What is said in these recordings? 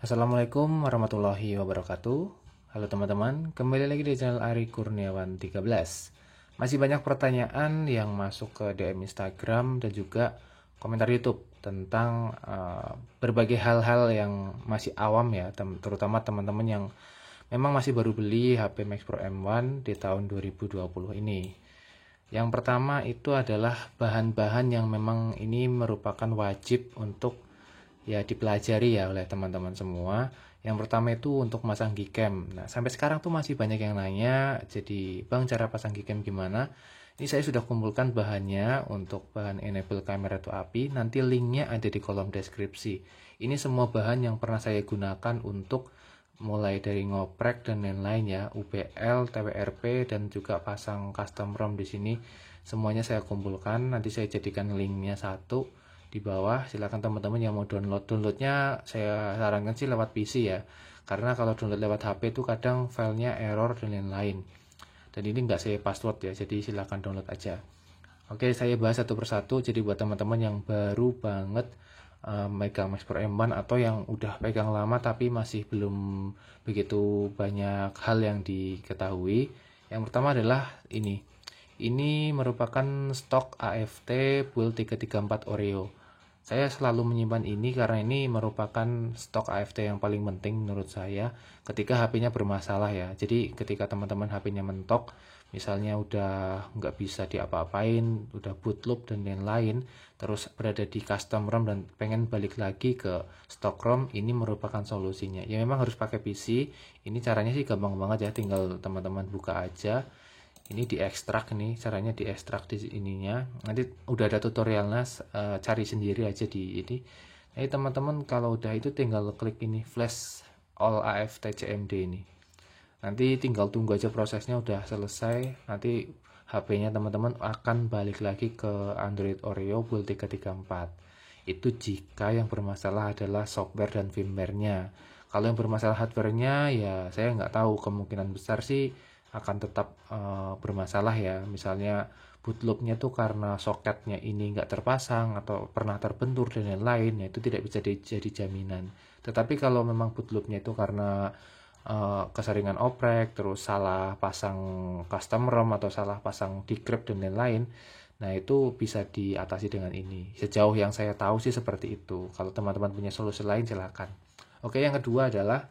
Assalamualaikum warahmatullahi wabarakatuh. Halo teman-teman, kembali lagi di channel Ari Kurniawan 13. Masih banyak pertanyaan yang masuk ke DM Instagram dan juga komentar YouTube tentang berbagai hal-hal yang masih awam ya, terutama teman-teman yang memang masih baru beli HP Max Pro M1 di tahun 2020 ini. Yang pertama itu adalah bahan-bahan yang memang ini merupakan wajib untuk ya dipelajari ya oleh teman-teman semua. Yang pertama itu untuk masang Gcam. Nah, sampai sekarang tuh masih banyak yang nanya, jadi Bang, cara pasang Gcam gimana? Ini saya sudah kumpulkan bahannya untuk bahan enable kamera to API. Nanti linknya ada di kolom deskripsi. Ini semua bahan yang pernah saya gunakan untuk mulai dari ngoprek dan lain-lain ya, UBL, TWRP dan juga pasang custom ROM di sini. Semuanya saya kumpulkan. Nanti saya jadikan linknya satu di bawah. Silakan teman-teman yang mau downloadnya saya sarankan sih lewat PC ya, karena kalau download lewat HP itu kadang filenya error dan lain-lain, dan ini nggak saya password ya, jadi silakan download aja. Oke, saya bahas satu persatu. Jadi buat teman-teman yang baru banget megang Max Pro M1 atau yang udah pegang lama tapi masih belum begitu banyak hal yang diketahui, yang pertama adalah ini merupakan stok AFT build 334 Oreo. Saya selalu menyimpan ini karena ini merupakan stok AFT yang paling penting menurut saya ketika HP-nya bermasalah ya. Jadi ketika teman-teman HP-nya mentok, misalnya udah nggak bisa diapa-apain, udah boot loop dan lain-lain, terus berada di custom ROM dan pengen balik lagi ke stok ROM, ini merupakan solusinya. Ya memang harus pakai PC, ini caranya sih gampang banget ya, tinggal teman-teman buka aja. Ini diekstrak nih, caranya diekstrak di ininya. Nanti udah ada tutorialnya, cari sendiri aja di ini. Jadi teman-teman kalau udah itu tinggal klik ini flash all AFT CMD ini. Nanti tinggal tunggu aja prosesnya udah selesai. Nanti HP-nya teman-teman akan balik lagi ke Android Oreo build 334. Itu jika yang bermasalah adalah software dan firmware-nya. Kalau yang bermasalah hardware-nya ya saya nggak tahu, kemungkinan besar sih akan tetap bermasalah ya. Misalnya bootloop-nya tuh karena soketnya ini nggak terpasang atau pernah terbentur dan lain-lain, ya itu tidak bisa jadi jaminan. Tetapi kalau memang bootloop-nya itu karena keseringan oprek, terus salah pasang custom ROM atau salah pasang decrypt dan lain-lain, nah itu bisa diatasi dengan ini. Sejauh yang saya tahu sih seperti itu. Kalau teman-teman punya solusi lain silakan. Oke, yang kedua adalah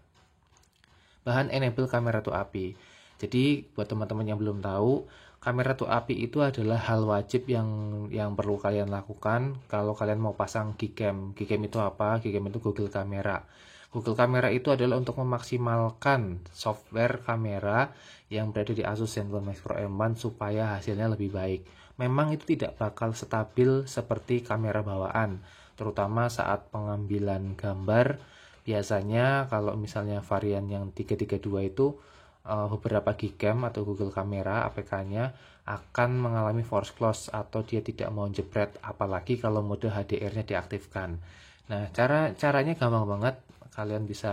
bahan enable kamera to API. Jadi buat teman-teman yang belum tahu, kamera to API itu adalah hal wajib yang perlu kalian lakukan kalau kalian mau pasang Gcam. Gcam itu apa? Gcam itu Google Kamera. Google Kamera itu adalah untuk memaksimalkan software kamera yang berada di Asus ZenFone Max Pro M1 supaya hasilnya lebih baik. Memang itu tidak bakal stabil seperti kamera bawaan, terutama saat pengambilan gambar. Biasanya kalau misalnya varian yang 332 itu beberapa Gcam atau Google Kamera APK-nya akan mengalami force close atau dia tidak mau jepret, apalagi kalau mode HDR-nya diaktifkan. Nah, caranya gampang banget. Kalian bisa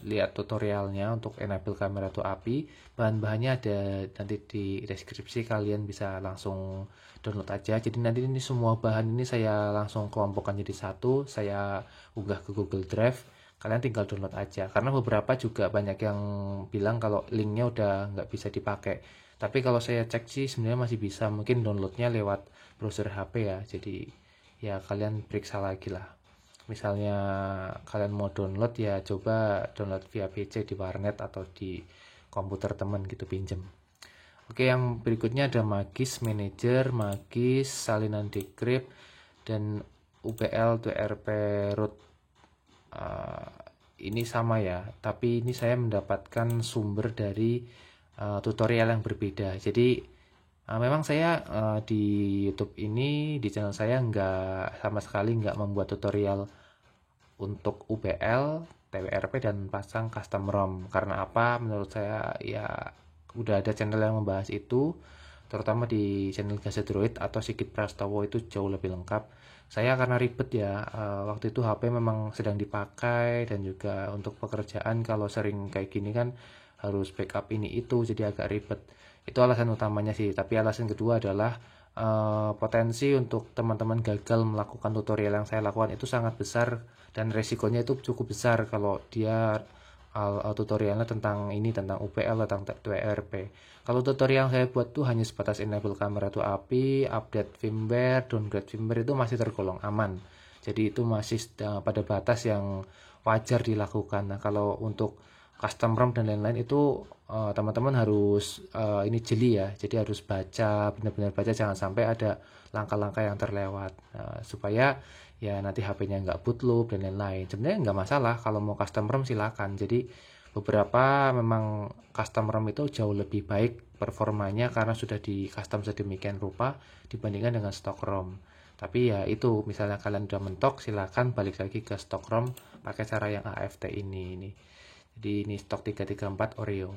lihat tutorialnya untuk enable kamera to API. Bahan-bahannya ada nanti di deskripsi, kalian bisa langsung download aja. Jadi nanti ini semua bahan ini saya langsung kelompokkan jadi satu, saya unggah ke Google Drive. Kalian tinggal download aja, karena beberapa juga banyak yang bilang kalau linknya udah nggak bisa dipakai, tapi kalau saya cek sih sebenarnya masih bisa, mungkin downloadnya lewat browser HP ya. Jadi ya kalian periksa lagi lah, misalnya kalian mau download ya coba download via PC di warnet atau di komputer teman gitu, pinjem. Oke, yang berikutnya ada Magis Manager, Magis salinan decrypt, dan UBL TWRP root. Ini sama ya, tapi ini saya mendapatkan sumber dari tutorial yang berbeda. Jadi memang saya di YouTube ini, di channel saya nggak sama sekali nggak membuat tutorial untuk UBL, TWRP dan pasang custom ROM. Karena apa? Menurut saya ya udah ada channel yang membahas itu, terutama di channel Gazetdroid atau Sigit Prastowo, itu jauh lebih lengkap. Saya karena ribet ya, waktu itu HP memang sedang dipakai dan juga untuk pekerjaan kalau sering kayak gini kan harus backup ini itu, jadi agak ribet. Itu alasan utamanya sih. Tapi alasan kedua adalah potensi untuk teman-teman gagal melakukan tutorial yang saya lakukan itu sangat besar, dan resikonya itu cukup besar kalau dia tutorialnya tentang ini, tentang UPL, tentang TWRP. Kalau tutorial yang saya buat tuh hanya sebatas enable kamera to API, update firmware, downgrade firmware, itu masih tergolong aman. Jadi itu masih pada batas yang wajar dilakukan. Nah, kalau untuk custom ROM dan lain-lain itu teman-teman harus ini jeli ya. Jadi harus baca, benar-benar baca, jangan sampai ada langkah-langkah yang terlewat. Supaya ya nanti HP-nya nggak bootloop dan lain-lain. Sebenarnya nggak masalah kalau mau custom ROM, silakan. Jadi beberapa memang custom ROM itu jauh lebih baik performanya karena sudah di custom sedemikian rupa dibandingkan dengan stok ROM. Tapi ya itu, misalnya kalian udah mentok, silakan balik lagi ke stok ROM pakai cara yang AFT ini. Jadi ini stok 334 Oreo.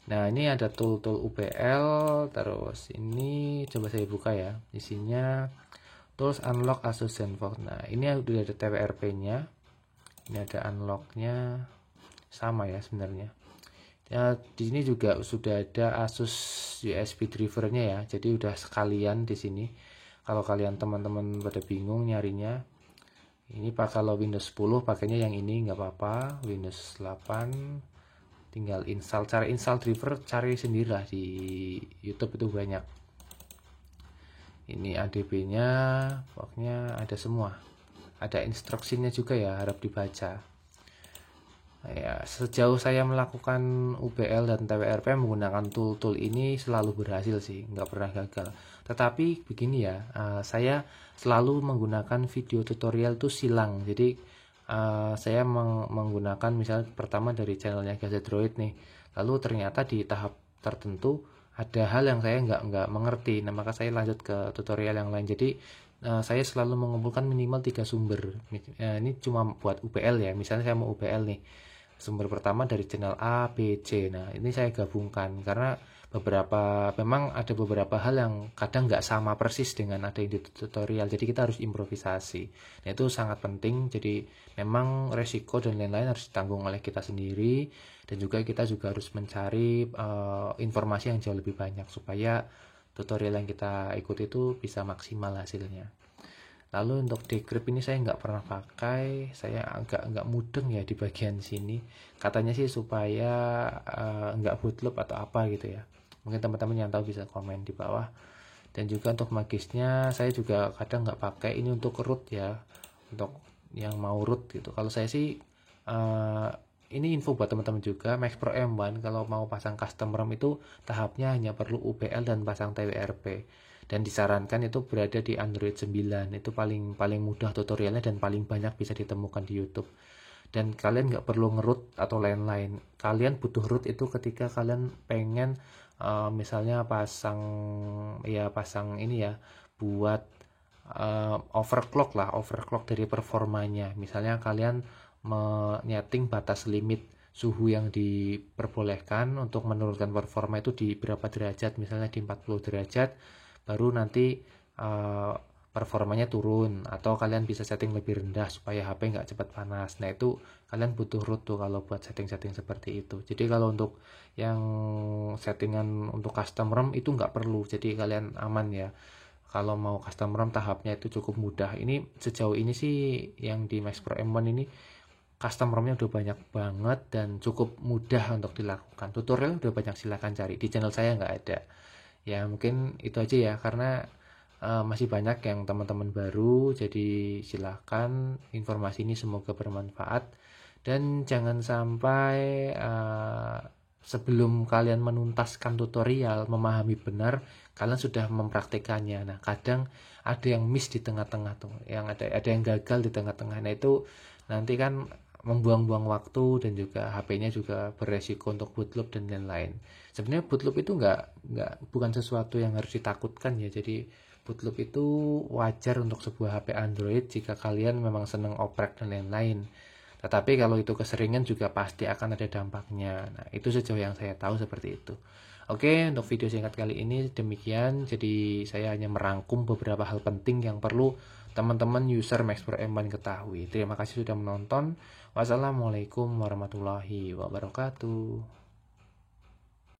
Nah, ini ada tool UPL, terus ini coba saya buka ya. Isinya tools unlock Asus ZenFone. Nah, ini udah ada TWRP-nya. Ini ada unlock-nya. Sama ya sebenarnya. Ya, di sini juga sudah ada Asus USB driver-nya ya. Jadi udah sekalian di sini. Kalau kalian teman-teman pada bingung nyarinya, ini kalau Windows 10 pakainya yang ini nggak apa-apa. Windows 8 tinggal install. Cara install driver cari sendirilah di YouTube, itu banyak. Ini ADB-nya, pokoknya ada semua. Ada instruksinya juga ya, harap dibaca. Ya, sejauh saya melakukan UPL dan TWRP menggunakan tool-tool ini selalu berhasil sih, nggak pernah gagal. Tetapi begini ya, saya selalu menggunakan video tutorial itu silang. Jadi saya menggunakan misalnya pertama dari channelnya Gadget-Droid nih, lalu ternyata di tahap tertentu ada hal yang saya nggak mengerti. Nah, maka saya lanjut ke tutorial yang lain. Jadi saya selalu mengumpulkan minimal 3 sumber. Ini cuma buat UPL ya. Misalnya saya mau UPL nih, sumber pertama dari channel A, B, C. Nah, ini saya gabungkan karena memang ada beberapa hal yang kadang nggak sama persis dengan ada yang di tutorial. Jadi kita harus improvisasi. Nah, itu sangat penting. Jadi memang resiko dan lain-lain harus ditanggung oleh kita sendiri, dan juga kita juga harus mencari informasi yang jauh lebih banyak supaya tutorial yang kita ikuti itu bisa maksimal hasilnya. Lalu untuk decrypt ini saya nggak pernah pakai, saya nggak mudeng ya di bagian sini. Katanya sih supaya nggak bootloop atau apa gitu ya. Mungkin teman-teman yang tahu bisa komen di bawah. Dan juga untuk magisnya saya juga kadang nggak pakai. Ini untuk root ya, untuk yang mau root gitu. Kalau saya sih ini info buat teman-teman juga, Max Pro M1 kalau mau pasang custom ROM itu tahapnya hanya perlu UPL dan pasang TWRP. Dan disarankan itu berada di Android 9. Itu paling mudah tutorialnya dan paling banyak bisa ditemukan di YouTube. Dan kalian nggak perlu ngerut atau lain-lain. Kalian butuh root itu ketika kalian pengen misalnya pasang ini ya, buat overclock dari performanya. Misalnya kalian menyeting batas limit suhu yang diperbolehkan untuk menurunkan performa itu di berapa derajat, misalnya di 40 derajat, baru nanti performanya turun, atau kalian bisa setting lebih rendah supaya HP nggak cepat panas. Nah, itu kalian butuh root tuh kalau buat setting-setting seperti itu. Jadi kalau untuk yang settingan untuk custom ROM itu nggak perlu, jadi kalian aman ya. Kalau mau custom ROM tahapnya itu cukup mudah. Ini sejauh ini sih yang di Max Pro M1 ini custom ROM-nya udah banyak banget dan cukup mudah untuk dilakukan. Tutorial udah banyak, silahkan cari. Di channel saya nggak ada. Ya mungkin itu aja ya, karena masih banyak yang teman-teman baru. Jadi silahkan, informasi ini semoga bermanfaat. Dan jangan sampai sebelum kalian menuntaskan tutorial, memahami benar, kalian sudah mempraktikannya. Nah, kadang ada yang miss di tengah-tengah tuh, yang ada yang gagal di tengah-tengah. Nah, itu nanti kan membuang-buang waktu, dan juga HP-nya juga beresiko untuk bootloop dan lain-lain. Sebenarnya bootloop itu bukan sesuatu yang harus ditakutkan ya. Jadi bootloop itu wajar untuk sebuah HP Android jika kalian memang senang oprek dan lain-lain. Tetapi kalau itu keseringan juga pasti akan ada dampaknya. Nah, itu sejauh yang saya tahu seperti itu. Oke, untuk video singkat kali ini demikian. Jadi saya hanya merangkum beberapa hal penting yang perlu teman-teman user Max Pro M1 ketahui. Terima kasih sudah menonton. Wassalamualaikum warahmatullahi wabarakatuh.